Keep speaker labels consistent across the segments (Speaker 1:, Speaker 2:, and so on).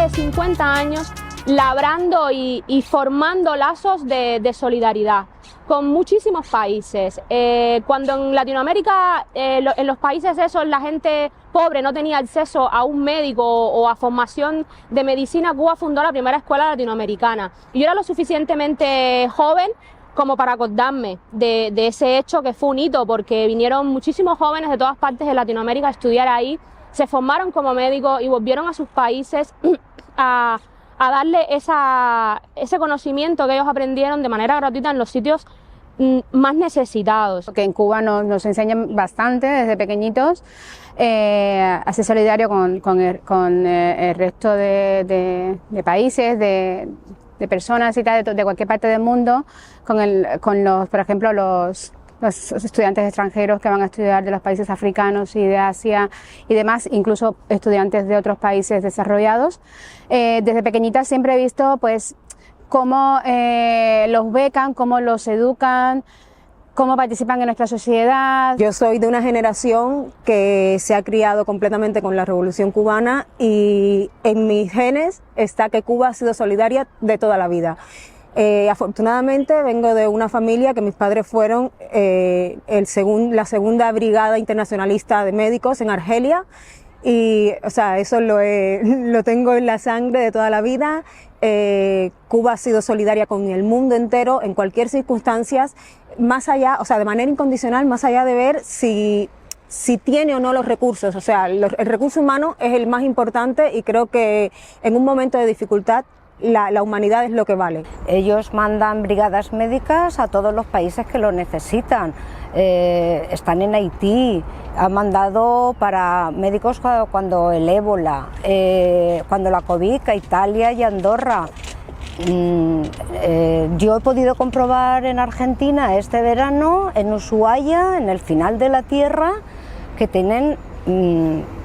Speaker 1: de 50 años labrando y formando lazos de solidaridad con muchísimos países. Cuando en Latinoamérica, en los países esos, la gente pobre no tenía acceso a un médico o a formación de medicina, Cuba fundó la primera escuela latinoamericana. Y yo era lo suficientemente joven como para acordarme de ese hecho, que fue un hito, porque vinieron muchísimos jóvenes de todas partes de Latinoamérica a estudiar ahí, se formaron como médicos y volvieron a sus países a darle ese conocimiento que ellos aprendieron de manera gratuita en los sitios más necesitados.
Speaker 2: Que en Cuba nos enseñan bastante desde pequeñitos a ser solidario con el resto de países, de personas y tal, de cualquier parte del mundo, por ejemplo, los estudiantes extranjeros que van a estudiar de los países africanos y de Asia y demás, incluso estudiantes de otros países desarrollados. Desde pequeñita siempre he visto pues cómo los becan, cómo los educan, cómo participan en nuestra sociedad.
Speaker 3: Yo soy de una generación que se ha criado completamente con la Revolución Cubana y en mis genes está que Cuba ha sido solidaria de toda la vida. Afortunadamente vengo de una familia que mis padres fueron la segunda brigada internacionalista de médicos en Argelia y o sea, eso lo tengo en la sangre de toda la vida. Cuba ha sido solidaria con el mundo entero en cualquier circunstancia, más allá, o sea, de manera incondicional, más allá de ver si tiene o no los recursos. O sea, el recurso humano es el más importante y creo que en un momento de dificultad la humanidad es lo que vale.
Speaker 4: Ellos mandan brigadas médicas a todos los países que lo necesitan. Están en Haití, han mandado para médicos cuando el ébola, cuando la COVID, a Italia y Andorra. Yo he podido comprobar en Argentina este verano, en Ushuaia, en el final de la tierra, que tienen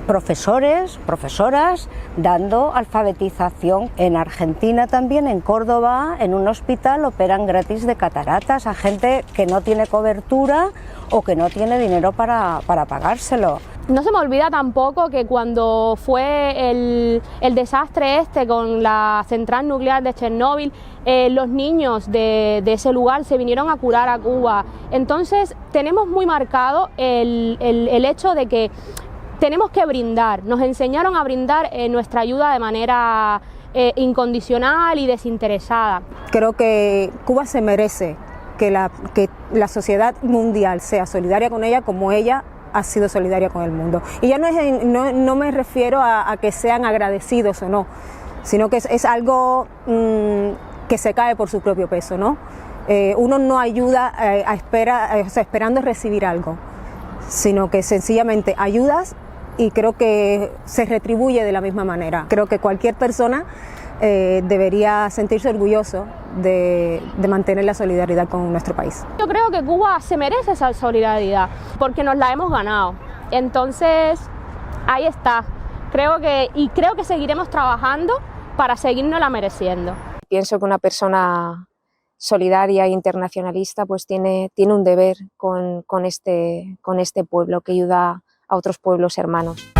Speaker 4: profesores, profesoras dando alfabetización. En Argentina también, en Córdoba, en un hospital operan gratis de cataratas a gente que no tiene cobertura o que no tiene dinero para pagárselo.
Speaker 1: No se me olvida tampoco que cuando fue el desastre con la central nuclear de Chernóbil, los niños de ese lugar se vinieron a curar a Cuba. Entonces tenemos muy marcado el hecho de que tenemos que brindar. Nos enseñaron a brindar nuestra ayuda de manera incondicional y desinteresada.
Speaker 3: Creo que Cuba se merece que la sociedad mundial sea solidaria con ella como ella ha sido solidaria con el mundo. Y ya no me refiero a que sean agradecidos o no, sino que es algo que se cae por su propio peso, ¿no? Uno no ayuda esperando recibir algo, sino que sencillamente ayudas y creo que se retribuye de la misma manera. Creo que cualquier persona debería sentirse orgulloso de mantener la solidaridad con nuestro país.
Speaker 1: Yo creo que Cuba se merece esa solidaridad porque nos la hemos ganado. Entonces, ahí está. Creo que seguiremos trabajando para seguirnosla mereciendo.
Speaker 5: Pienso que una persona solidaria e internacionalista pues tiene un deber con este pueblo que ayuda a otros pueblos hermanos.